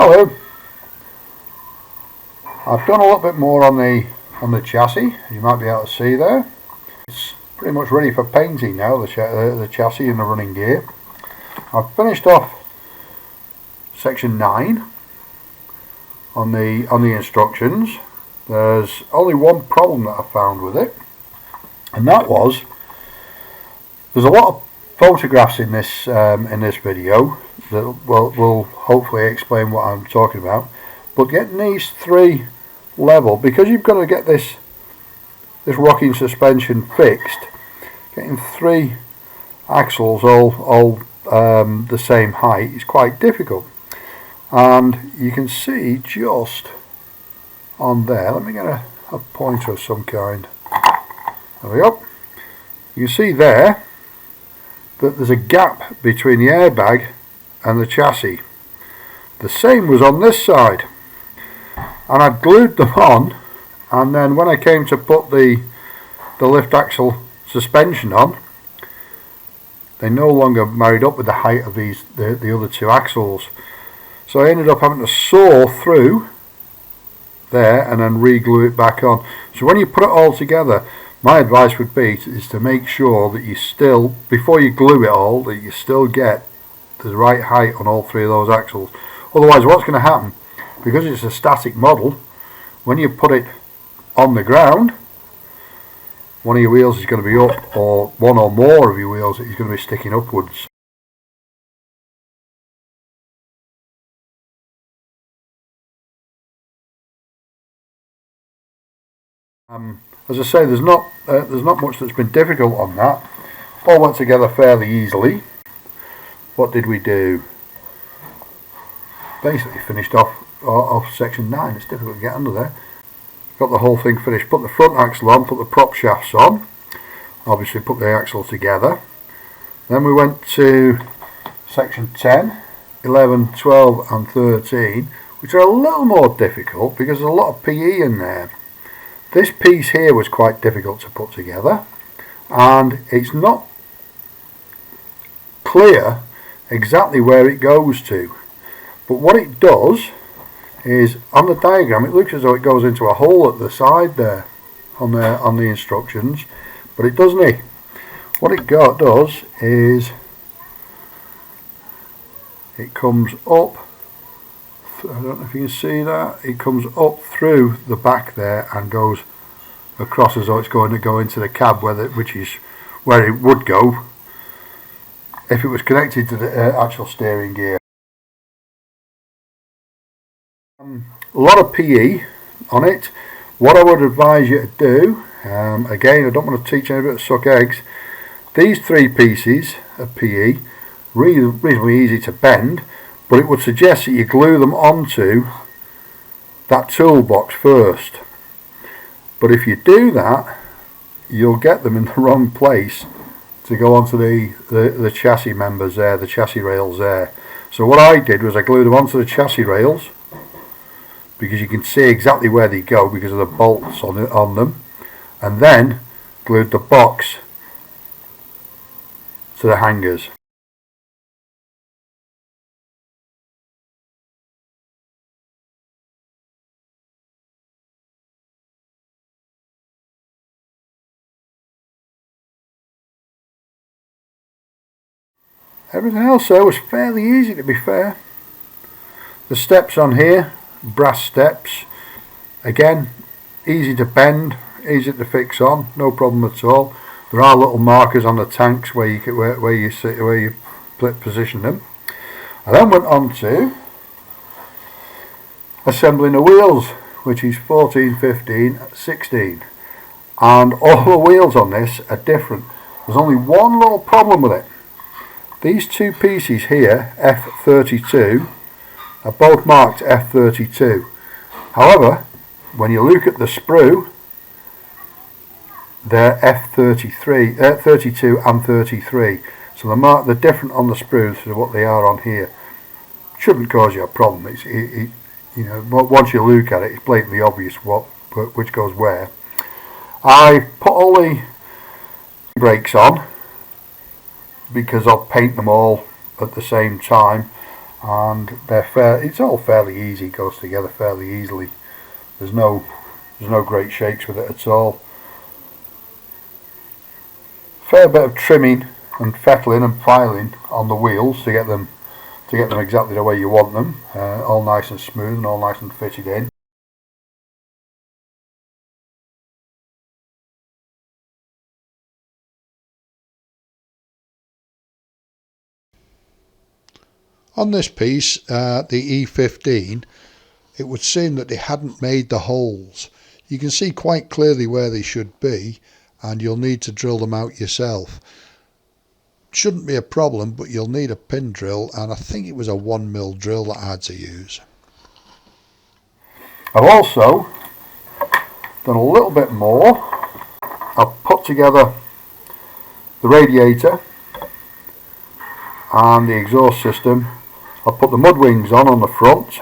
Hello. I've done a little bit more on the chassis, as you might be able to see there. It's pretty much ready for painting now, the chassis and the running gear. I've finished off section 9 on the instructions. There's only one problem that I found with it, and that was there's a lot of photographs in this video that will hopefully explain what I'm talking about. But getting these three level, because you've got to get this rocking suspension fixed, getting three axles all the same height is quite difficult. And you can see just on there, let me get a pointer of some kind. There we go. You can see there that there's a gap between the airbag and the chassis. The same was on this side, and I glued them on, and then when I came to put the lift axle suspension on, they no longer married up with the height of the other two axles. So I ended up having to saw through there and then re-glue it back on. So when you put it all together, my advice would be is to make sure that you still, before you glue it all, that you still get the right height on all three of those axles. Otherwise, what's going to happen, because it's a static model, when you put it on the ground, one of your wheels is going to be up, or one or more of your wheels is going to be sticking upwards. As I say, there's not much that's been difficult on that. All went together fairly easily. What did we do? Basically finished off section 9. It's difficult to get under there. Got the whole thing finished. Put the front axle on, put the prop shafts on. Obviously put the axle together. Then we went to section 10, 11, 12 and 13, which are a little more difficult because there's a lot of PE in there. This piece here was quite difficult to put together, and it's not clear exactly where it goes to. But what it does is, on the diagram, it looks as though it goes into a hole at the side there on the instructions, but it doesn't. What it does is it comes up. I don't know if you can see that. It comes up through the back there and goes across as though it's going to go into the cab, which is where it would go if it was connected to the actual steering gear. A lot of PE on it. What I would advise you to do, again, I don't want to teach anybody to suck eggs. These three pieces of PE, reasonably easy to bend, but it would suggest that you glue them onto that toolbox first. But if you do that, you'll get them in the wrong place to go onto the chassis members there, the chassis rails there. So what I did was I glued them onto the chassis rails, because you can see exactly where they go because of the bolts on them, and then glued the box to the hangers. Everything else there was fairly easy, to be fair. The steps on here, brass steps, again easy to bend, easy to fix on, no problem at all. There are little markers on the tanks where you position them. I then went on to assembling the wheels, which is 14, 15, 16, and all the wheels on this are different. There's only one little problem with it. These two pieces here, F32, are both marked F32. However, when you look at the sprue, they're F33, 32 and 33. So they're different on the sprues to what they are on here. Shouldn't cause you a problem. You know, once you look at it, it's blatantly obvious which goes where. I put all the brakes on because I'll paint them all at the same time. and it's all fairly easy, goes together fairly easily. There's no great shakes with it at all. Fair bit of trimming and fettling and filing on the wheels to get them exactly the way you want them, all nice and smooth and all nice and fitted in. On this piece, the E15, it would seem that they hadn't made the holes. You can see quite clearly where they should be, and you'll need to drill them out yourself. Shouldn't be a problem, but you'll need a pin drill, and I think it was a 1mm drill that I had to use. I've also done a little bit more. I've put together the radiator and the exhaust system. I've put the mud wings on the front.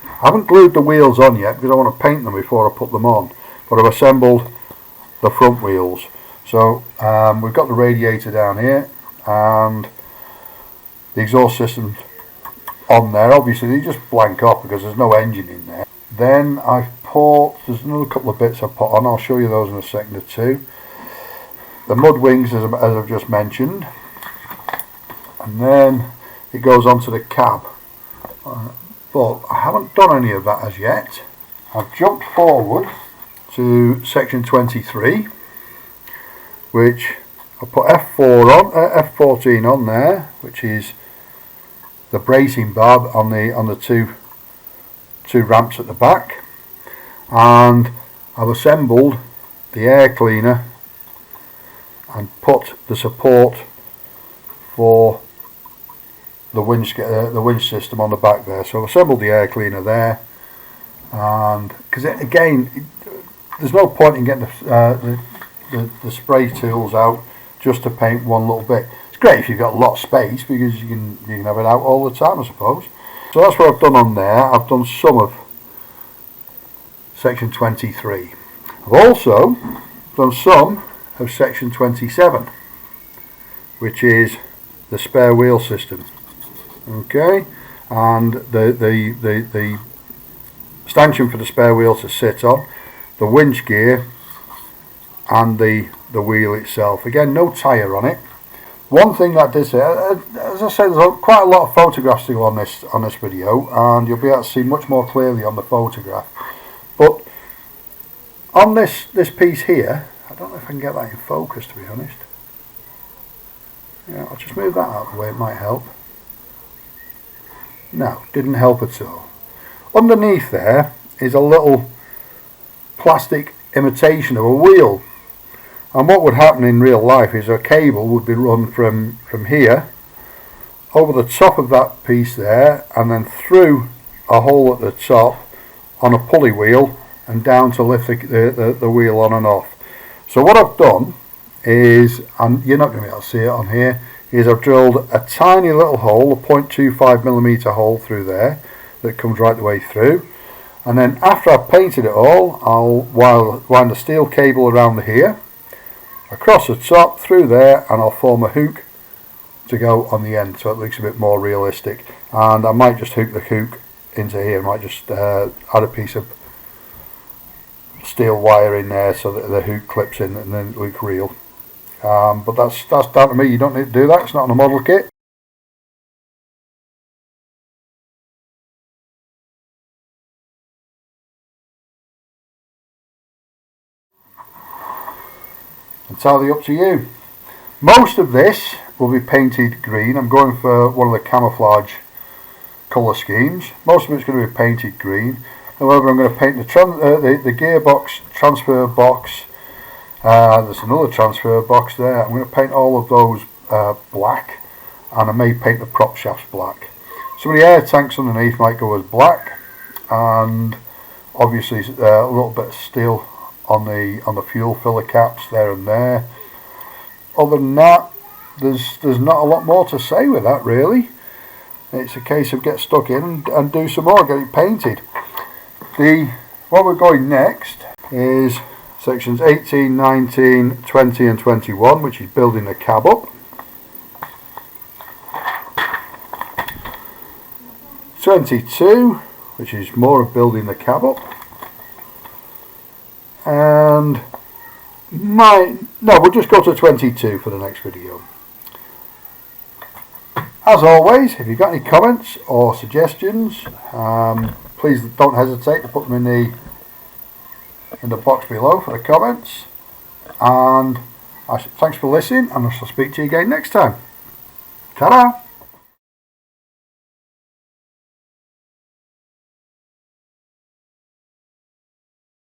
I haven't glued the wheels on yet because I want to paint them before I put them on, but I've assembled the front wheels. So we've got the radiator down here and the exhaust system on there. Obviously they just blank off because there's no engine in there. Then there's another couple of bits I've put on. I'll show you those in a second or two. The mud wings, as I've just mentioned, and then it goes onto the cab. But I haven't done any of that as yet. I've jumped forward to section 23, which I put F14 on there, which is the bracing bar on the two ramps at the back, and I've assembled the air cleaner and put the support for the winch system on the back there. So I've assembled the air cleaner there, and because again, there's no point in getting the spray tools out just to paint one little bit. It's great if you've got a lot of space because you can have it out all the time, I suppose. So that's what I've done on there. I've done some of section 23. I've also done some of section 27, which is the spare wheel system. Okay, and the stanchion for the spare wheel to sit on, the winch gear, and the wheel itself. Again, no tyre on it. One thing that did say, as I said, there's quite a lot of photographs to go on this video, and you'll be able to see much more clearly on the photograph. But on this piece here, I don't know if I can get that in focus, to be honest. Yeah, I'll just move that out of the way, it might help. No, didn't help at all. Underneath there is a little plastic imitation of a wheel. And what would happen in real life is a cable would be run from here over the top of that piece there, and then through a hole at the top on a pulley wheel and down to lift the wheel on and off. So what I've done is, and you're not going to be able to see it on here, is I've drilled a tiny little hole, a 0.25mm hole through there that comes right the way through, and then after I've painted it all, I'll wind a steel cable around here, across the top, through there, and I'll form a hook to go on the end so it looks a bit more realistic. And I might just hook the hook into here, I might just add a piece of steel wire in there so that the hook clips in and then it looks real. But that's down to me. You don't need to do that, it's not on a model kit. Entirely up to you. Most of this will be painted green. I'm going for one of the camouflage colour schemes. Most of it's going to be painted green. However, I'm going to paint the gearbox transfer box. There's another transfer box there. I'm going to paint all of those black, and I may paint the prop shafts black. Some of the air tanks underneath might go as black, and obviously a little bit of steel on the fuel filler caps there and there. Other than that, there's not a lot more to say with that really. It's a case of get stuck in and do some more, get it painted. What we're going next is sections 18, 19, 20 and 21, which is building the cab up. 22, which is more of building the cab up. And we'll just go to 22 for the next video. As always, if you've got any comments or suggestions, please don't hesitate to put them in the box below for the comments. And thanks for listening, and I shall speak to you again next time. Ta-da!